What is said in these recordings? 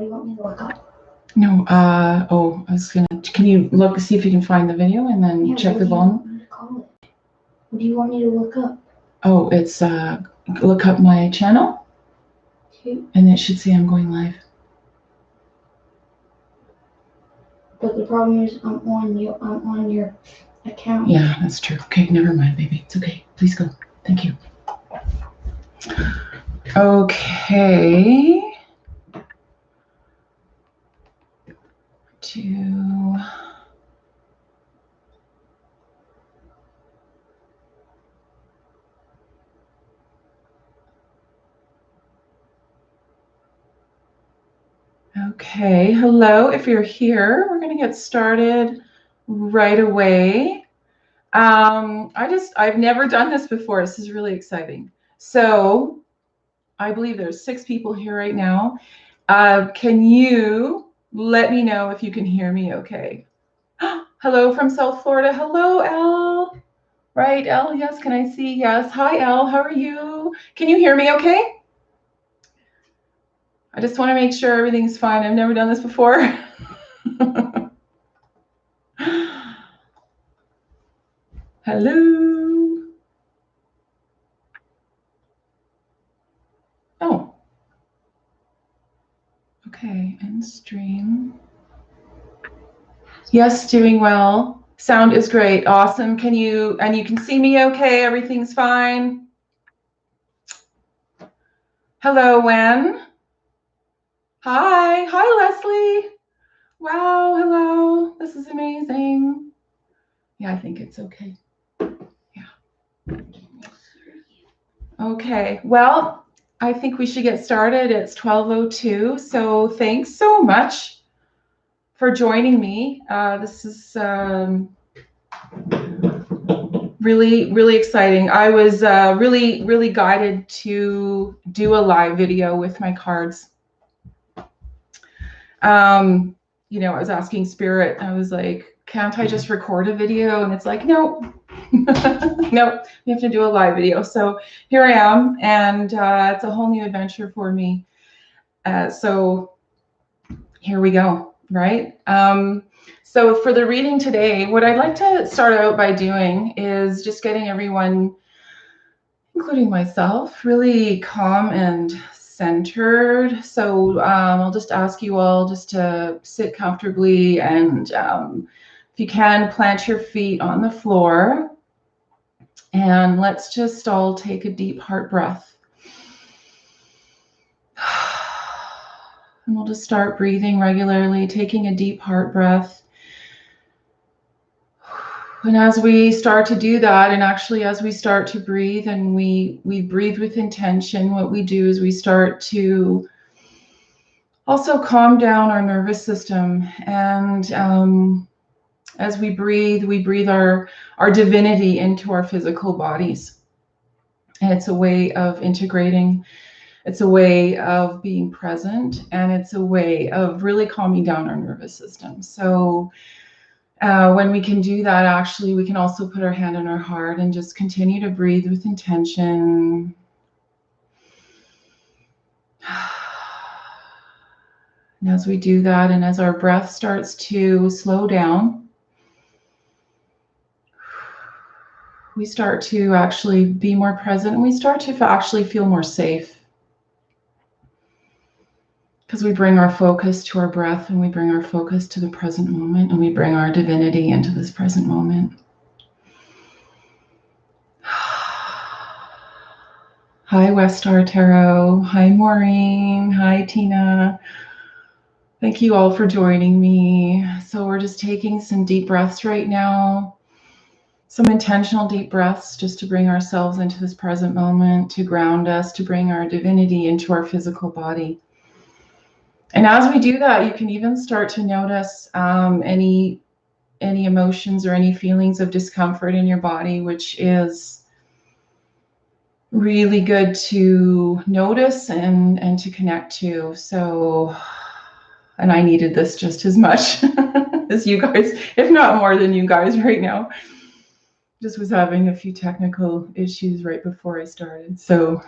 do you want me to look up? No, oh, I was gonna, can you look, see if you can find the video and then check the volume? What do you want me to look up? Oh, it's, look up my channel. Okay. And it should say I'm going live. But the problem is I'm on your account. Yeah, that's true. Okay, never mind, baby. It's okay. Please go. Thank you. Okay. Okay, hello. If you're here, we're going to get started right away. I've never done this before. This is really exciting. So I believe there's 6 people here right now. Can you let me know if you can hear me okay? Hello from South Florida. Hello, Elle. Right, Elle? Yes, can I see? Yes. Hi, Elle. How are you? Can you hear me okay? I just want to make sure everything's fine. I've never done this before. Hello. Oh. Okay, end stream. Yes, doing well. Sound is great. Awesome. And you can see me okay? Everything's fine? Hello, Wen. Hi. Hi, Leslie. Wow, hello. This is amazing. Yeah, I think it's okay. Yeah. Okay, well, I think we should get started. It's 12:02, so thanks so much for joining me. This is really, really exciting. I was really, really guided to do a live video with my cards. You know, I was asking Spirit, I was like, can't I just record a video? And it's like, no, no, we have to do a live video. So here I am, and it's a whole new adventure for me. So here we go, right? So for the reading today, what I'd like to start out by doing is just getting everyone, including myself, really calm and centered. So I'll just ask you all just to sit comfortably, and if you can, plant your feet on the floor, and let's just all take a deep heart breath. And we'll just start breathing regularly, taking a deep heart breath. And as we start to do that, and actually as we start to breathe and we breathe with intention, what we do is we start to also calm down our nervous system. And as we breathe our divinity into our physical bodies. And it's a way of integrating, it's a way of being present, and it's a way of really calming down our nervous system. So when we can do that, actually, we can also put our hand on our heart and just continue to breathe with intention. And as we do that, and as our breath starts to slow down, we start to actually be more present, and we start to actually feel more safe. Because we bring our focus to our breath, and we bring our focus to the present moment, and we bring our divinity into this present moment. Hi, West Star Tarot. Hi, Maureen. Hi, Tina. Thank you all for joining me. So we're just taking some deep breaths right now. Some intentional deep breaths just to bring ourselves into this present moment, to ground us, to bring our divinity into our physical body. And as we do that, you can even start to notice any emotions or any feelings of discomfort in your body, which is really good to notice and to connect to. So, and I needed this just as much as you guys, if not more than you guys right now. Just was having a few technical issues right before I started. So,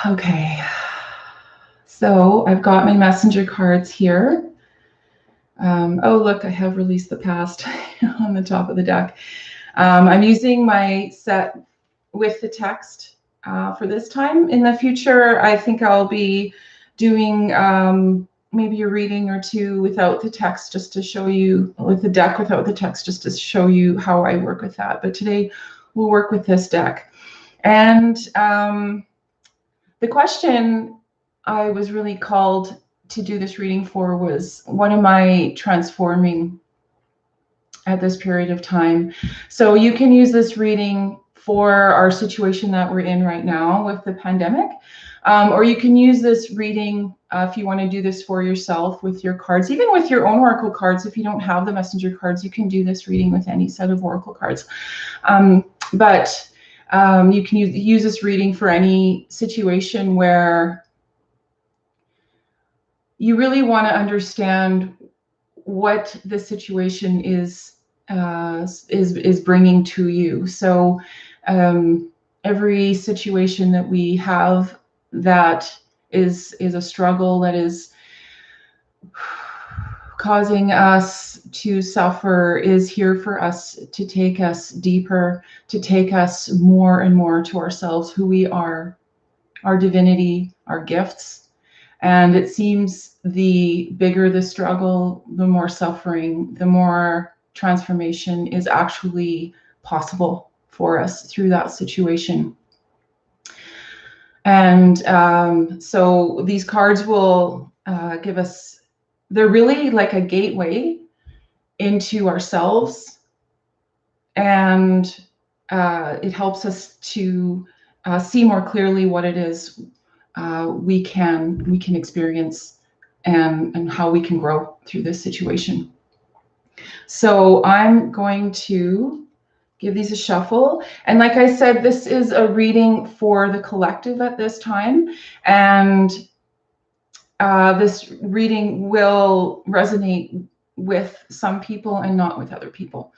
Okay. So I've got my messenger cards here. Oh, look, I have released the past on the top of the deck. I'm using my set with the text for this time. In the future, I think I'll be doing maybe a reading or two without the text, just to show you, with the deck without the text, just to show you how I work with that. But today we'll work with this deck. And the question I was really called to do this reading for was, what am I transforming at this period of time? So you can use this reading for our situation that we're in right now with the pandemic, or you can use this reading if you want to do this for yourself with your cards, even with your own oracle cards. If you don't have the messenger cards, you can do this reading with any set of oracle cards. But you can use this reading for any situation where you really want to understand what the situation is bringing to you. So every situation that we have that is a struggle, that is causing us to suffer, is here for us to take us deeper, to take us more and more to ourselves, who we are, our divinity, our gifts. And it seems the bigger the struggle, the more suffering, the more transformation is actually possible for us through that situation. And so these cards will give us, they're really like a gateway into ourselves. And it helps us to see more clearly what it is we can experience, and how we can grow through this situation. So I'm going to give these a shuffle. And like I said, this is a reading for the collective at this time. And this reading will resonate with some people and not with other people,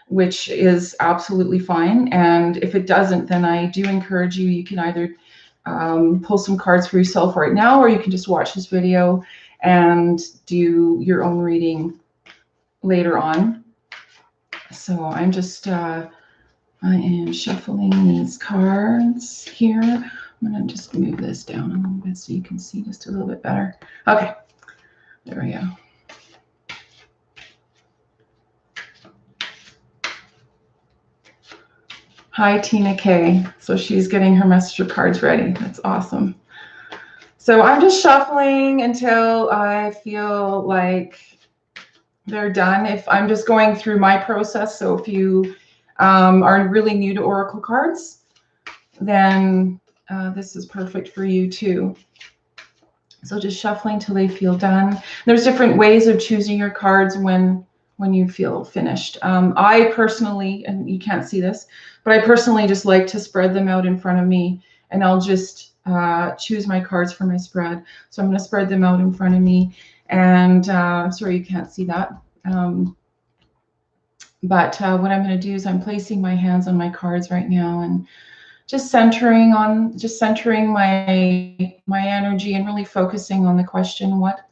which is absolutely fine. And if it doesn't, then I do encourage you, you can either pull some cards for yourself right now, or you can just watch this video and do your own reading later on. So I'm just, I am shuffling these cards here. I'm going to just move this down a little bit so you can see just a little bit better. Okay, there we go. Hi, Tina K. So she's getting her messenger cards ready. That's awesome. So I'm just shuffling until I feel like they're done. If I'm just going through my process, so if you are really new to oracle cards, then this is perfect for you too. So just shuffling till they feel done. There's different ways of choosing your cards when you feel finished. I personally, and you can't see this, but I personally just like to spread them out in front of me, and I'll just choose my cards for my spread. So I'm going to spread them out in front of me, and I'm sorry you can't see that. But what I'm going to do is I'm placing my hands on my cards right now, and just centering my energy and really focusing on the question, what,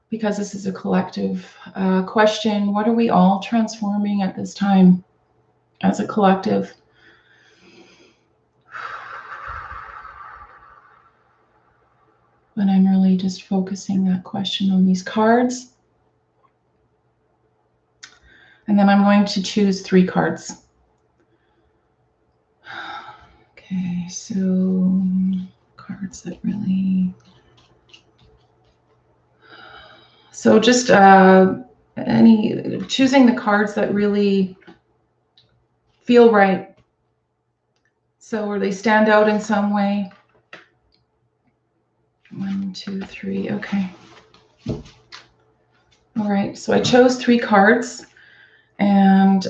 because this is a collective question, what are we all transforming at this time as a collective? But I'm really just focusing that question on these cards. And then I'm going to choose 3 cards. Okay, so cards that really... So just choosing the cards that really feel right. So where they stand out in some way. 1, 2, 3, okay. All right, so I chose 3 cards, and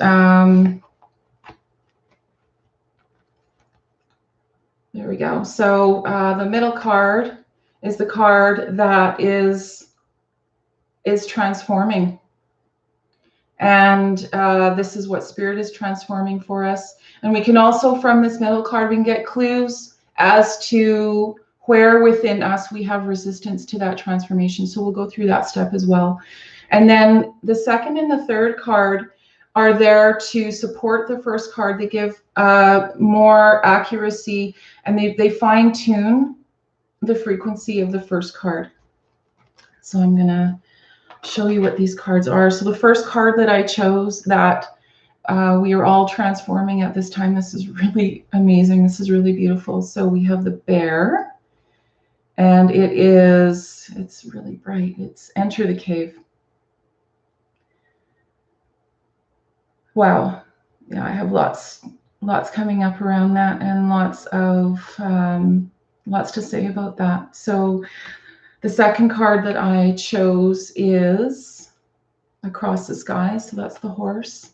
there we go. So the middle card is the card that is transforming. And this is what Spirit is transforming for us. And we can also, from this middle card, we can get clues as to where within us we have resistance to that transformation. So we'll go through that step as well. And then the second and the third card are there to support the first card. They give more accuracy, and they fine tune the frequency of the first card. So I'm going to show you what these cards are. So the first card that I chose that we are all transforming at this time, this is really amazing. This is really beautiful. So we have the bear, and it's really bright. It's enter the cave. Wow. Yeah, I have lots coming up around that, and lots to say about that. So the second card that I chose is across the sky. So that's the horse.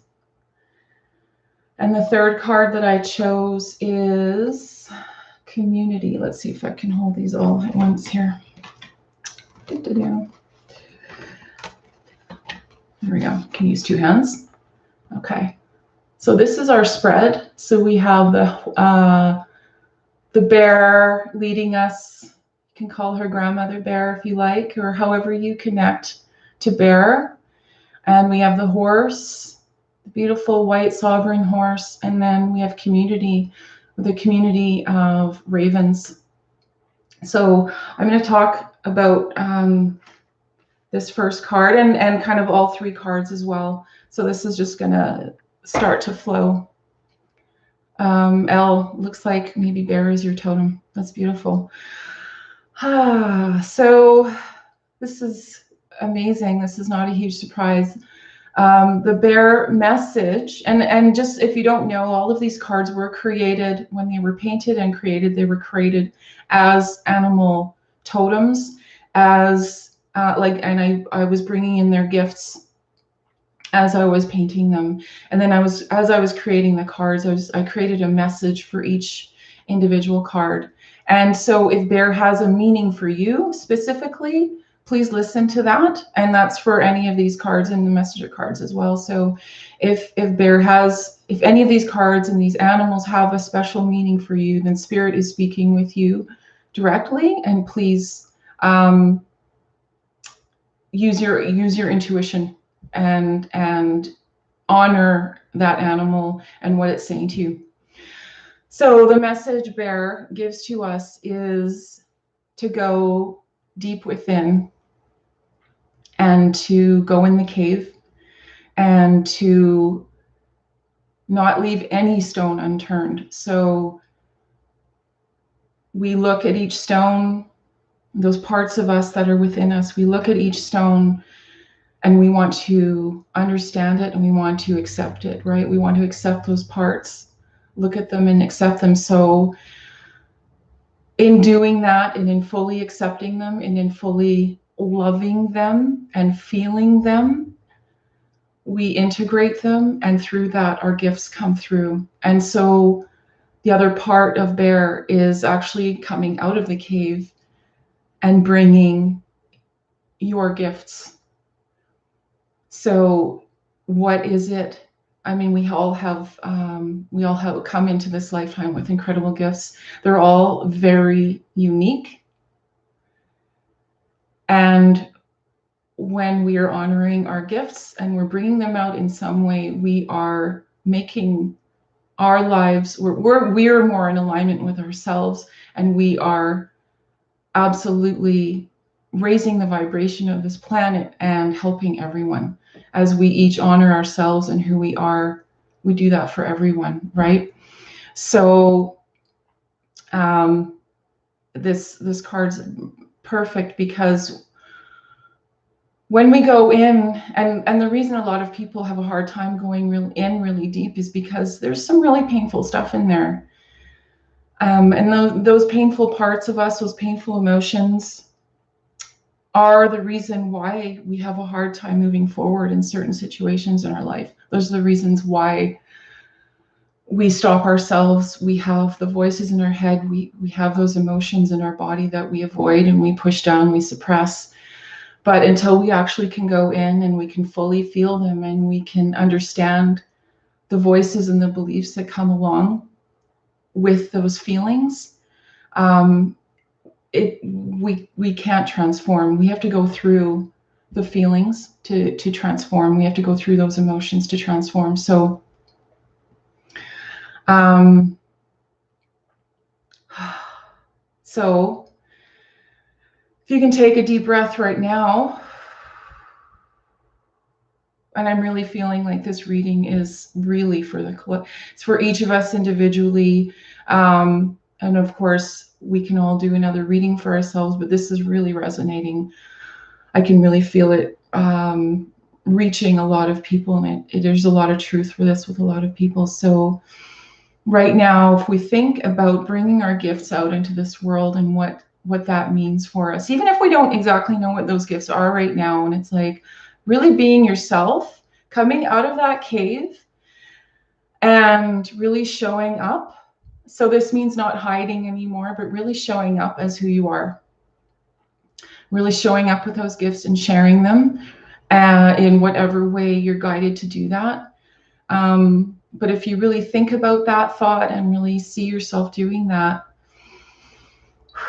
And the third card that I chose is community. Let's see if I can hold these all at once here. There we go. Can use two hands. Okay. So this is our spread. So we have the bear leading us. You can call her grandmother bear if you like, or however you connect to bear. And we have the horse, the beautiful white sovereign horse. And then we have community, the community of ravens. So I'm going to talk about this first card and kind of all three cards as well. So this is just going to start to flow. L, looks like maybe bear is your totem. That's beautiful. So this is amazing. This is not a huge surprise. The bear message, and just if you don't know, all of these cards were created when they were painted and created. They were created as animal totems, as and I was bringing in their gifts as I was painting them. And then as I was creating the cards, I created a message for each individual card. And so if bear has a meaning for you specifically, please listen to that. And that's for any of these cards and the messenger cards as well. So if any of these cards and these animals have a special meaning for you, then Spirit is speaking with you directly. And please use your intuition and honor that animal and what it's saying to you. So the message bear gives to us is to go deep within and to go in the cave and to not leave any stone unturned. So we look at each stone, those parts of us that are within us, we look at each stone and we want to understand it and we want to accept it, right? We want to accept those parts, look at them and accept them. So in doing that and in fully accepting them and in fully loving them and feeling them, we integrate them, and through that our gifts come through. And so the other part of bear is actually coming out of the cave and bringing your gifts. So what is it? I mean, we all have come into this lifetime with incredible gifts. They're all very unique. And when we are honoring our gifts and we're bringing them out in some way, we are making our lives, we're more in alignment with ourselves, and we are absolutely raising the vibration of this planet and helping everyone. As we each honor ourselves and who we are, we do that for everyone, right? So this card's perfect because when we go in, and the reason a lot of people have a hard time going really deep is because there's some really painful stuff in there. And those painful parts of us, those painful emotions, are the reason why we have a hard time moving forward in certain situations in our life. Those are the reasons why we stop ourselves. We have the voices in our head. We have those emotions in our body that we avoid and we push down, we suppress. But until we actually can go in and we can fully feel them and we can understand the voices and the beliefs that come along with those feelings, we can't transform. We have to go through the feelings to transform. We have to go through those emotions to transform. So so if you can take a deep breath right now, and I'm really feeling like this reading is really for it's for each of us individually. And of course, we can all do another reading for ourselves, but this is really resonating. I can really feel it reaching a lot of people, and there's a lot of truth for this with a lot of people. So right now, if we think about bringing our gifts out into this world and what that means for us, even if we don't exactly know what those gifts are right now, and it's like really being yourself, coming out of that cave and really showing up. So this means not hiding anymore, but really showing up as who you are. Really showing up with those gifts and sharing them in whatever way you're guided to do that. But if you really think about that thought and really see yourself doing that,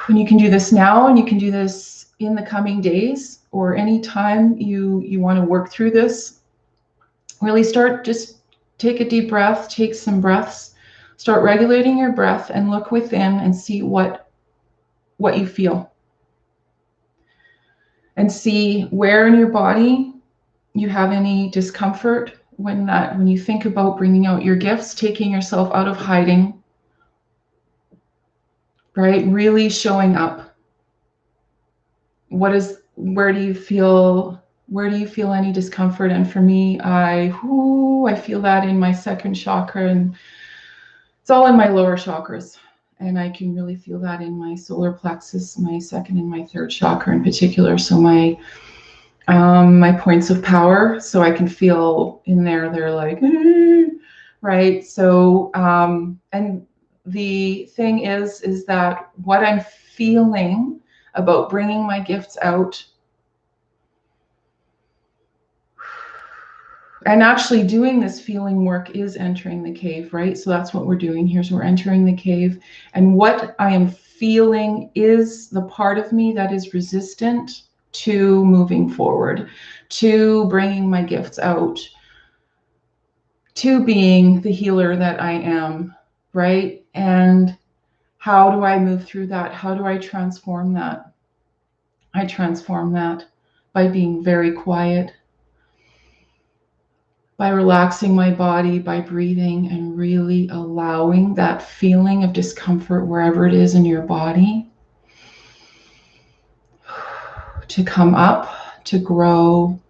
and you can do this now, and you can do this in the coming days, or anytime you want to work through this, really just take a deep breath, take some breaths, start regulating your breath and look within and see what you feel. And see where in your body you have any discomfort when you think about bringing out your gifts, taking yourself out of hiding, right? Really showing up. Where do you feel any discomfort? And for me, I feel that in my second chakra, and it's all in my lower chakras. And I can really feel that in my solar plexus, my second and my third chakra in particular. So my points of power. So I can feel in there, they're like, right? So, and the thing is that what I'm feeling about bringing my gifts out and actually doing this feeling work is entering the cave, right? So that's what we're doing here. So we're entering the cave, and what I am feeling is the part of me that is resistant to moving forward, to bringing my gifts out, to being the healer that I am, right? And how do I move through that? How do I transform that? I transform that by being very quiet, by relaxing my body, by breathing and really allowing that feeling of discomfort wherever it is in your body to come up, to grow,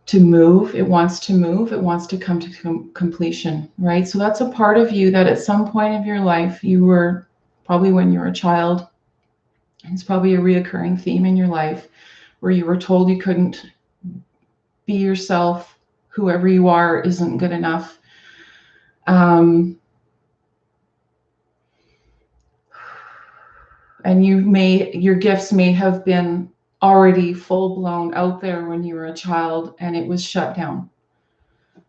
to move. It wants to move. It wants to come to completion, right? So that's a part of you that at some point of your life, you were probably when you were a child, it's probably a reoccurring theme in your life where you were told you couldn't be yourself. Whoever you are isn't good enough. And your gifts may have been already full blown out there when you were a child and it was shut down.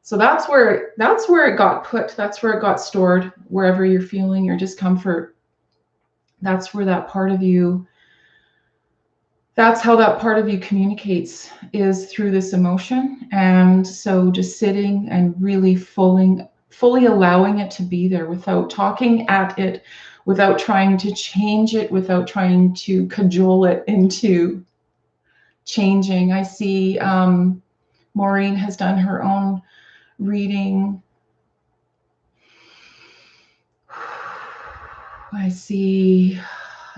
So that's where it got put. That's where it got stored, wherever you're feeling your discomfort. That's where that part of you, that's how that part of you communicates, is through this emotion. And so just sitting and really fully allowing it to be there without talking at it, without trying to change it, without trying to cajole it into changing. I see Maureen has done her own reading. I see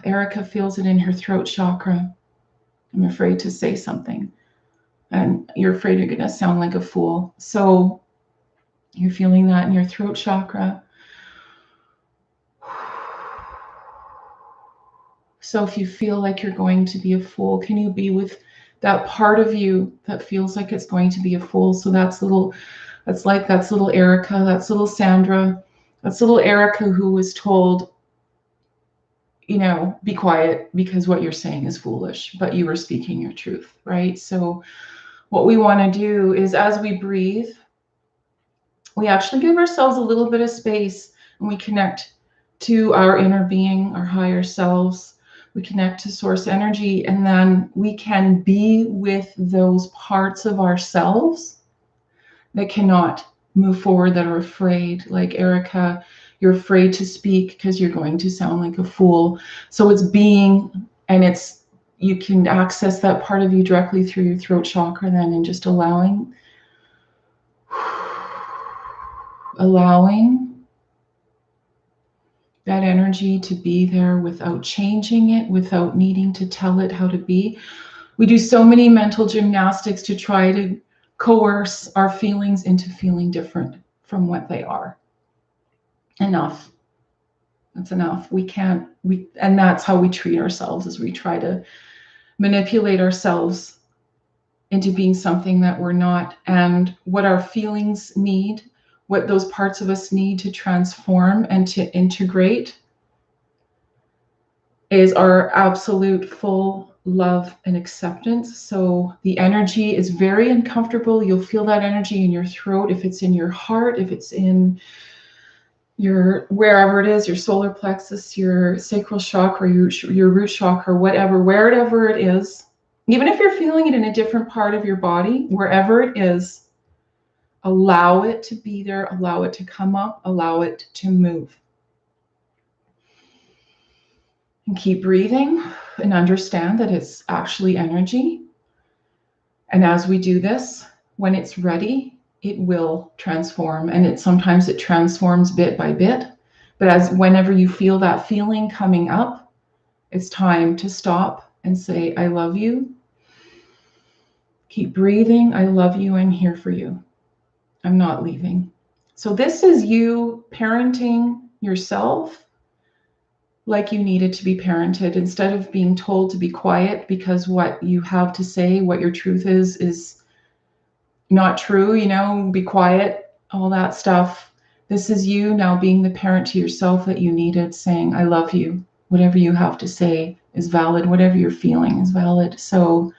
Erica feels it in her throat chakra. I'm afraid to say something. And you're afraid you're going to sound like a fool. So you're feeling that in your throat chakra. So if you feel like you're going to be a fool, can you be with that part of you that feels like it's going to be a fool? So that's little Erica, that's little Sandra, that's little Erica who was told be quiet because what you're saying is foolish, but you were speaking your truth, right? So what we want to do is, as we breathe, we actually give ourselves a little bit of space, and we connect to our inner being, our higher selves. We connect to source energy, and then we can be with those parts of ourselves that cannot move forward, that are afraid. Like Erica, you're afraid to speak because you're going to sound like a fool. So it's being, and you can access that part of you directly through your throat chakra then, and just allowing that energy to be there without changing it, without needing to tell it how to be. We do so many mental gymnastics to try to coerce our feelings into feeling different from what they are. Enough. That's enough. And that's how we treat ourselves, as we try to manipulate ourselves into being something that we're not. And what our feelings need, what those parts of us need to transform and to integrate, is our absolute full love and acceptance. So the energy is very uncomfortable. You'll feel that energy in your throat, if it's in your heart, if it's in your, wherever it is, your solar plexus, your sacral chakra, your root chakra, wherever it is. Even if you're feeling it in a different part of your body, wherever it is, allow it to be there, allow it to come up, allow it to move. And keep breathing and understand that it's actually energy. And as we do this, when it's ready, it will transform. And sometimes it transforms bit by bit. But whenever you feel that feeling coming up, it's time to stop and say, I love you. Keep breathing. I love you. I'm here for you. I'm not leaving. So this is you parenting yourself like you needed to be parented, instead of being told to be quiet because what you have to say, what your truth is not true, be quiet, all that stuff. This is you now being the parent to yourself that you needed, saying, I love you. Whatever you have to say is valid. Whatever you're feeling is valid. So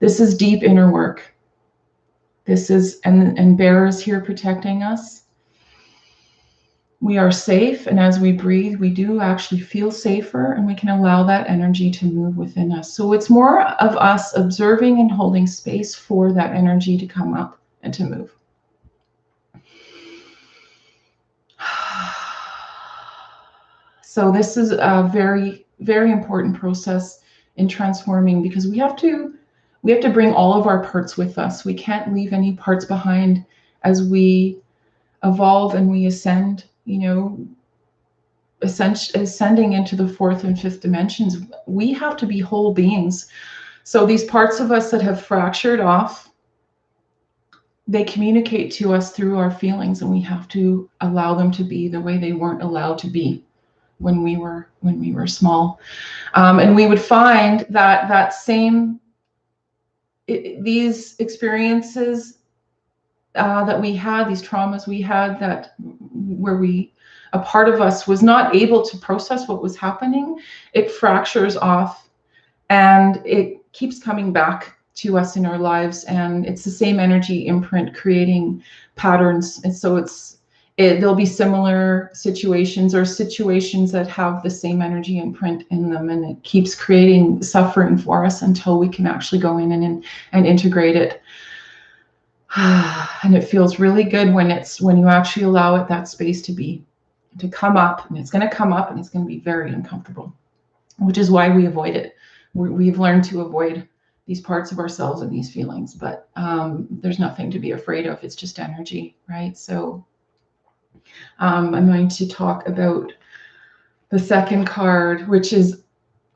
this is deep inner work. This is, and Bear is here protecting us. We are safe, and as we breathe, we do actually feel safer, and we can allow that energy to move within us. So it's more of us observing and holding space for that energy to come up and to move. So this is a very, very important process in transforming, because we have to bring all of our parts with us. We can't leave any parts behind as we evolve and we ascend, ascending into the fourth and fifth dimensions. We have to be whole beings. So these parts of us that have fractured off, they communicate to us through our feelings, and we have to allow them to be the way they weren't allowed to be when we were small. And we would find that these experiences that we had, these traumas we had, where a part of us was not able to process what was happening, it fractures off and it keeps coming back to us in our lives, and it's the same energy imprint creating patterns. And so there'll be similar situations or situations that have the same energy imprint in them, and it keeps creating suffering for us until we can actually go in and integrate it. And it feels really good when you actually allow it that space to come up, and it's going to come up and it's going to be very uncomfortable, which is why we avoid it. We've learned to avoid these parts of ourselves and these feelings, but there's nothing to be afraid of. It's just energy, right? So I'm going to talk about the second card, which is,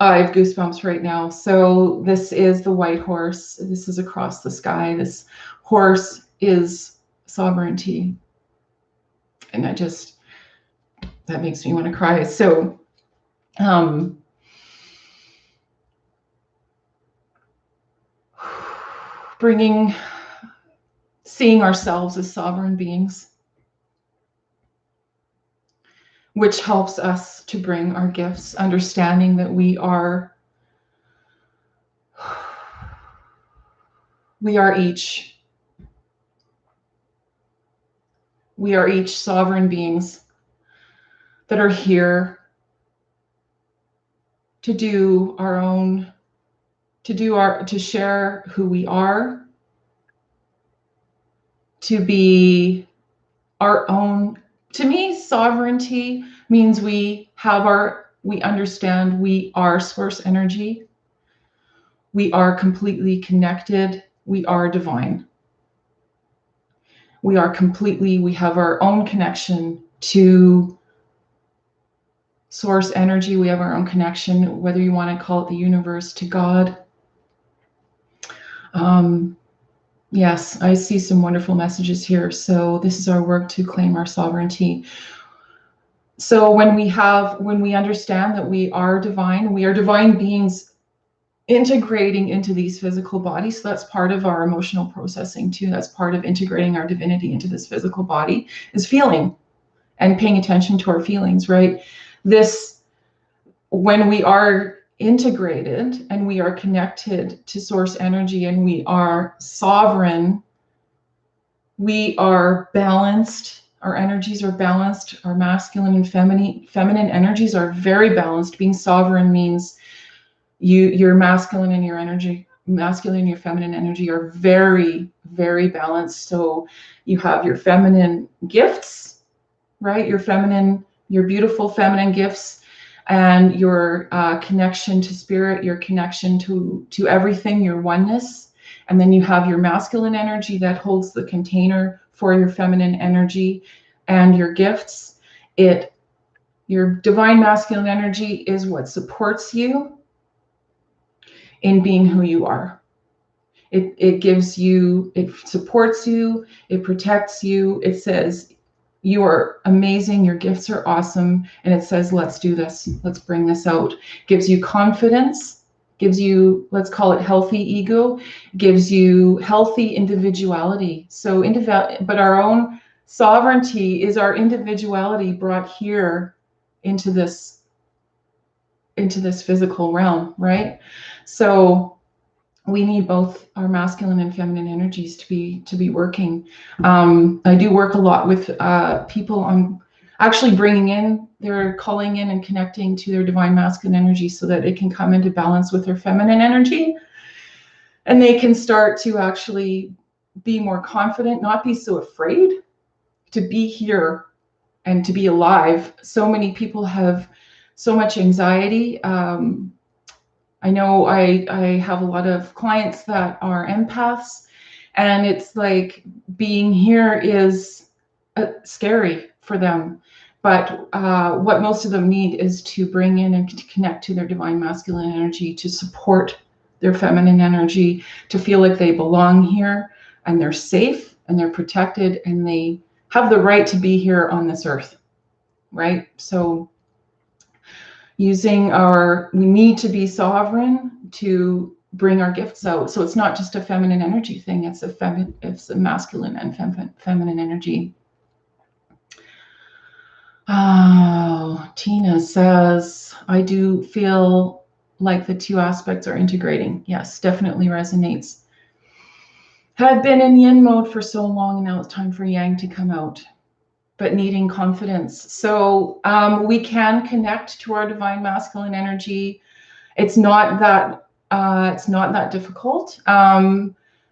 I have goosebumps right now. So this is the white horse. This is across the sky. This horse is sovereignty. And that makes me want to cry. So seeing ourselves as sovereign beings. which helps us to bring our gifts, understanding that we are each sovereign beings that are here to do our own, to share who we are, to be our own. To me, sovereignty means we understand we are source energy. We are completely connected. We are divine. We have our own connection to source energy. We have our own connection, whether you want to call it the universe, to God. Yes, I see some wonderful messages here. So this is our work to claim our sovereignty. So when we understand that we are divine beings integrating into these physical bodies. So that's part of our emotional processing too. That's part of integrating our divinity into this physical body, is feeling and paying attention to our feelings, right? When we are integrated and we are connected to source energy and we are sovereign, we are balanced. Our energies are balanced. Our masculine and feminine energies are very balanced. Being sovereign means your masculine and your feminine energy are very, very balanced. So you have your feminine gifts, right? Your beautiful feminine gifts, and your connection to spirit, your connection to everything, your oneness. And then you have your masculine energy that holds the container for your feminine energy and your gifts. Your divine masculine energy is what supports you in being who you are. It supports you, it protects you, it says you are amazing, your gifts are awesome, and it says let's do this, let's bring this out. Gives you confidence, gives you, let's call it healthy ego, gives you healthy individuality. But our own sovereignty is our individuality brought here into this physical realm, right? So we need both our masculine and feminine energies to be working. I do work a lot with people on actually they're calling in and connecting to their divine masculine energy so that it can come into balance with their feminine energy. And they can start to actually be more confident, not be so afraid to be here and to be alive. So many people have so much anxiety. I know I have a lot of clients that are empaths, and it's like being here is scary for them. But what most of them need is to bring in and to connect to their divine masculine energy, to support their feminine energy, to feel like they belong here and they're safe and they're protected and they have the right to be here on this earth, right? So we need to be sovereign to bring our gifts out. So it's not just a feminine energy thing, it's a masculine and feminine energy. Oh, Tina says, I do feel like the two aspects are integrating. Yes, definitely resonates. Had been in yin mode for so long, and now it's time for yang to come out, but needing confidence. So we can connect to our divine masculine energy. It's not that difficult.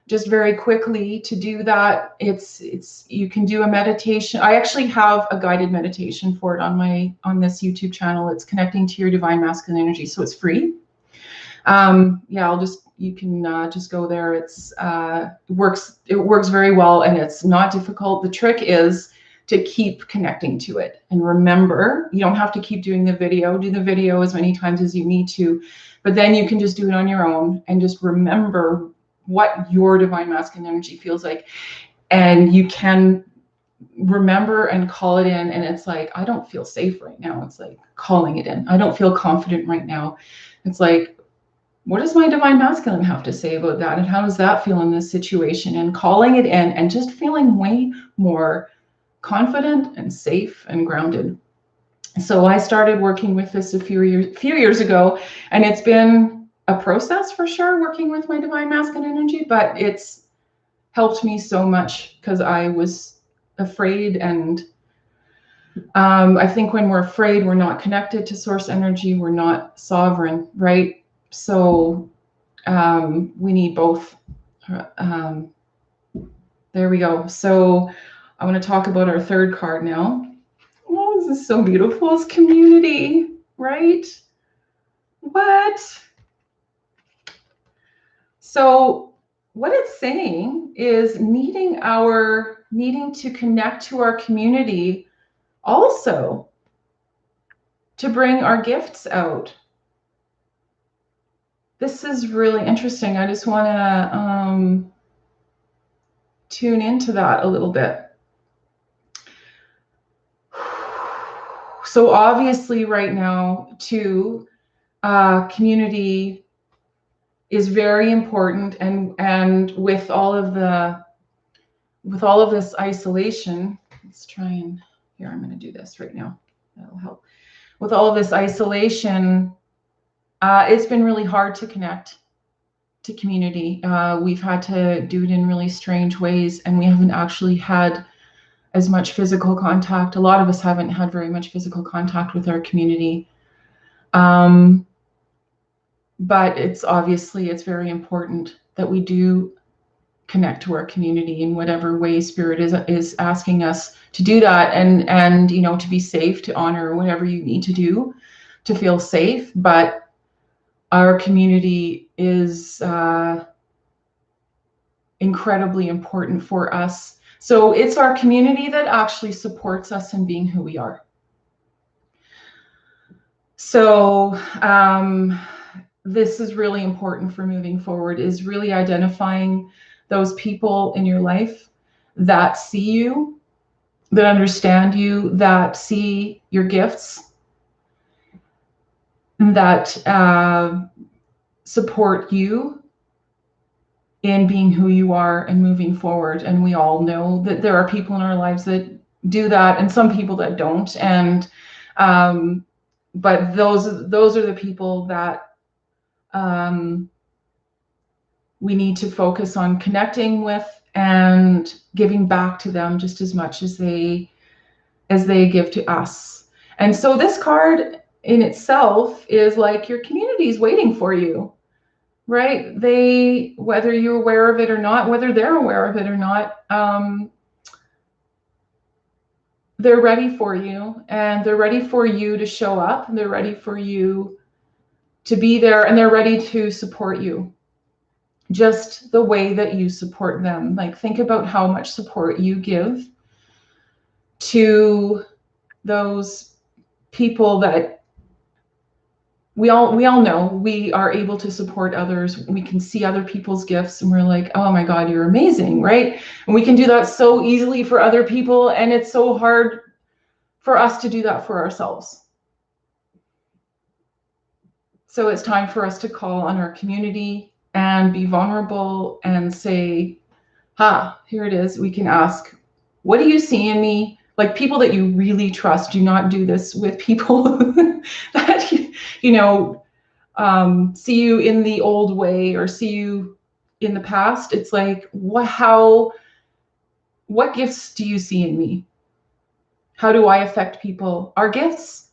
Just very quickly to do that, you can do a meditation. I actually have a guided meditation for it on this YouTube channel. It's connecting to your divine masculine energy, so it's free. You can just go there. It works very well, and it's not difficult. The trick is to keep connecting to it. And remember, you don't have to keep doing the video. Do the video as many times as you need to, but then you can just do it on your own and just remember what your divine masculine energy feels like. And you can remember and call it in. And it's like, I don't feel safe right now. It's like calling it in. I don't feel confident right now. It's like, what does my divine masculine have to say about that? And how does that feel in this situation? And calling it in and just feeling way more confident and safe and grounded. So I started working with this a few years ago, and it's been a process for sure, working with my divine masculine energy, but it's helped me so much because I was afraid. And I think when we're afraid, we're not connected to source energy, we're not sovereign, right? So we need both. There we go. So I want to talk about our third card now. Oh, this is so beautiful. It's community, right? What? So what it's saying is needing to connect to our community, also to bring our gifts out. This is really interesting. I just want to tune into that a little bit. So obviously right now too, community is very important, and with all of this isolation, let's try and, here, I'm going to do this right now. That'll help. With all of this isolation, it's been really hard to connect to community. We've had to do it in really strange ways, and we haven't actually had as much physical contact. A lot of us haven't had very much physical contact with our community. But it's very important that we do connect to our community in whatever way Spirit is asking us to do that, and you know, to be safe, to honor whatever you need to do to feel safe. But our community is incredibly important for us. So it's our community that actually supports us in being who we are. So this is really important for moving forward, is really identifying those people in your life that see you, that understand you, that see your gifts, that support you in being who you are and moving forward. And we all know that there are people in our lives that do that, and some people that don't. And but those are the people that we need to focus on connecting with and giving back to them just as much as they give to us. And so this card in itself is like, your community is waiting for you, right? They, whether you're aware of it or not, whether they're aware of it or not, they're ready for you, and they're ready for you to show up, and they're ready for you to be there, and they're ready to support you just the way that you support them. Like, think about how much support you give to those people that we all know we are able to support others. We can see other people's gifts and we're like, oh my God, you're amazing, right? And we can do that so easily for other people, and it's so hard for us to do that for ourselves. So it's time for us to call on our community and be vulnerable and say, here it is. We can ask, what do you see in me? Like, people that you really trust. Do not do this with people that, you know, see you in the old way or see you in the past. It's like, what gifts do you see in me? How do I affect people? Our gifts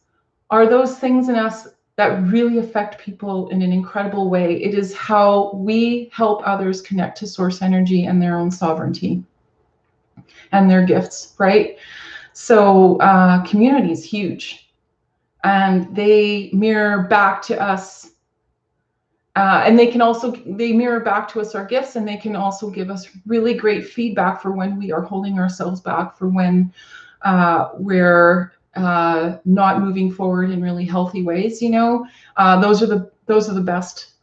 are those things in us that really affect people in an incredible way. It is how we help others connect to source energy and their own sovereignty and their gifts, right? So community is huge, and they mirror back to us, and they mirror back to us our gifts, and they can also give us really great feedback for when we are holding ourselves back, for when we're not moving forward in really healthy ways. You know, those are the best.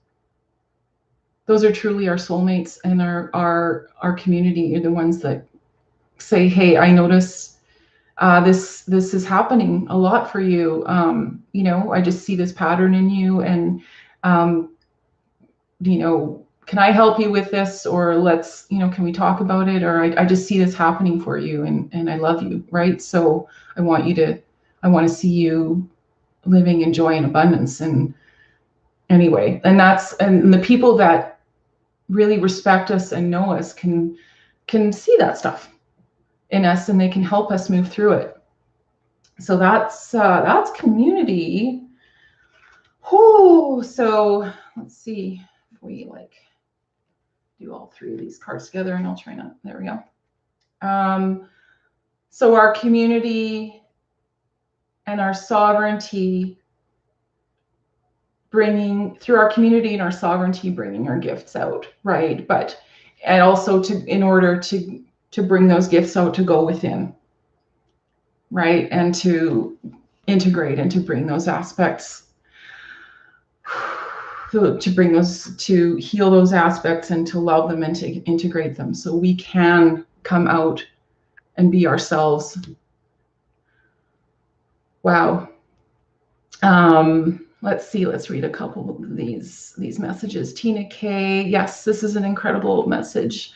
Those are truly our soulmates, and our community are the ones that say, hey, I notice this is happening a lot for you. You know, I just see this pattern in you, and you know, can I help you with this? Or let's, you know, can we talk about it? Or I just see this happening for you, and I love you, right? So I want you I want to see you living in joy and abundance. And anyway, and the people that really respect us and know us can see that stuff in us, and they can help us move through it. So that's community. Oh, so let's see if we like do all three of these cards together, and I'll try not. There we go. So our community and our sovereignty, bringing through our community and our sovereignty, bringing our gifts out, right? But and also in order to bring those gifts out, to go within, right, and to integrate and to bring those aspects, to bring those, to heal those aspects and to love them and to integrate them, so we can come out and be ourselves. Wow. Let's see, let's read a couple of these messages. Tina K, yes, this is an incredible message.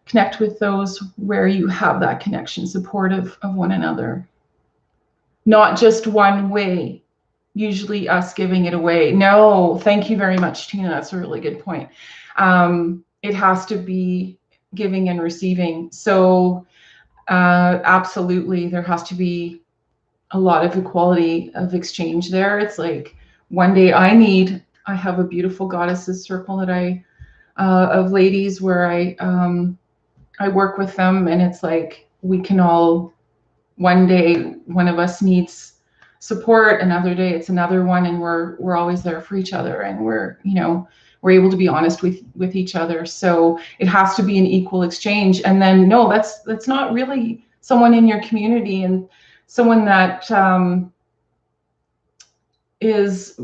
Connect with those where you have that connection, supportive of one another. Not just one way, usually us giving it away. No, thank you very much, Tina. That's a really good point. It has to be giving and receiving. So absolutely, there has to be a lot of equality of exchange there. It's like one day I have a beautiful goddesses circle that of ladies where I work with them, and it's like we can all, one day one of us needs support, another day it's another one, and we're always there for each other, and we're able to be honest with each other. So it has to be an equal exchange. And then no, that's not really someone in your community, and someone that is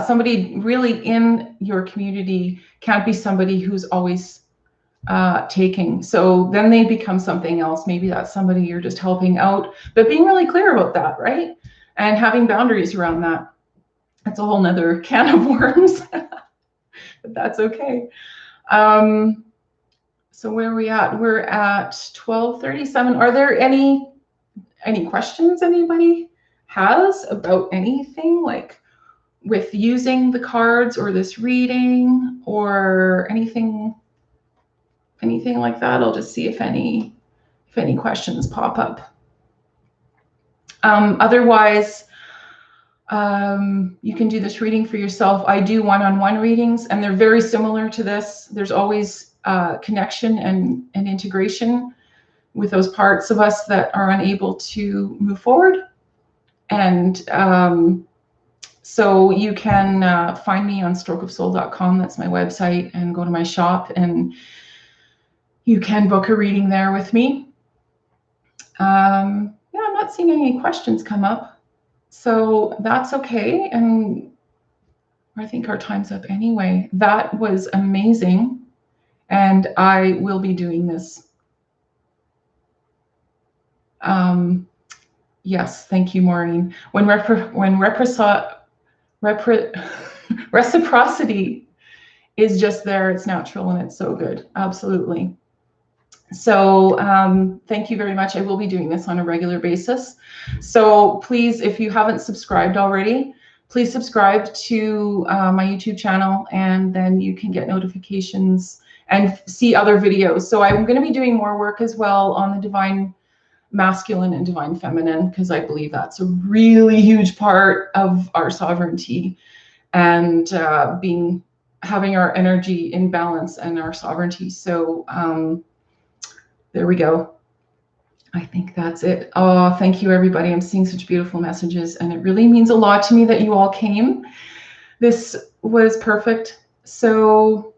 somebody really in your community can't be somebody who's always taking. So then they become something else. Maybe that's somebody you're just helping out, but being really clear about that, right? And having boundaries around that. That's a whole nother can of worms, but that's okay. So where are we at? We're at 12:37. Are there any questions anybody has about anything, like with using the cards or this reading or anything like that? I'll just see if any questions pop up. Otherwise, you can do this reading for yourself. I do one-on-one readings, and they're very similar to this. There's always connection and integration with those parts of us that are unable to move forward. And so you can find me on strokeofsoul.com. That's my website, and go to my shop, and you can book a reading there with me. I'm not seeing any questions come up, so that's okay. And I think our time's up anyway. That was amazing, and I will be doing this. Yes, thank you, Maureen. When reciprocity is just there, it's natural, and it's so good. Absolutely. So thank you very much. I will be doing this on a regular basis. So please, if you haven't subscribed already, please subscribe to my YouTube channel, and then you can get notifications and see other videos. So I'm going to be doing more work as well on the divine masculine and divine feminine, because I believe that's a really huge part of our sovereignty, and having our energy in balance and our sovereignty. So there we go. I think that's it. Oh, thank you, everybody. I'm seeing such beautiful messages, and it really means a lot to me that you all came. This was perfect. So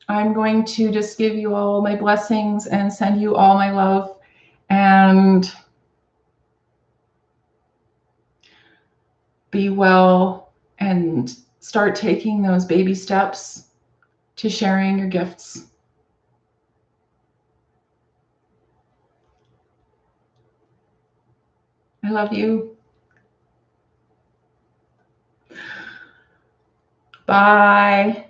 I'm going to just give you all my blessings and send you all my love, and be well, and start taking those baby steps to sharing your gifts. I love you. Bye.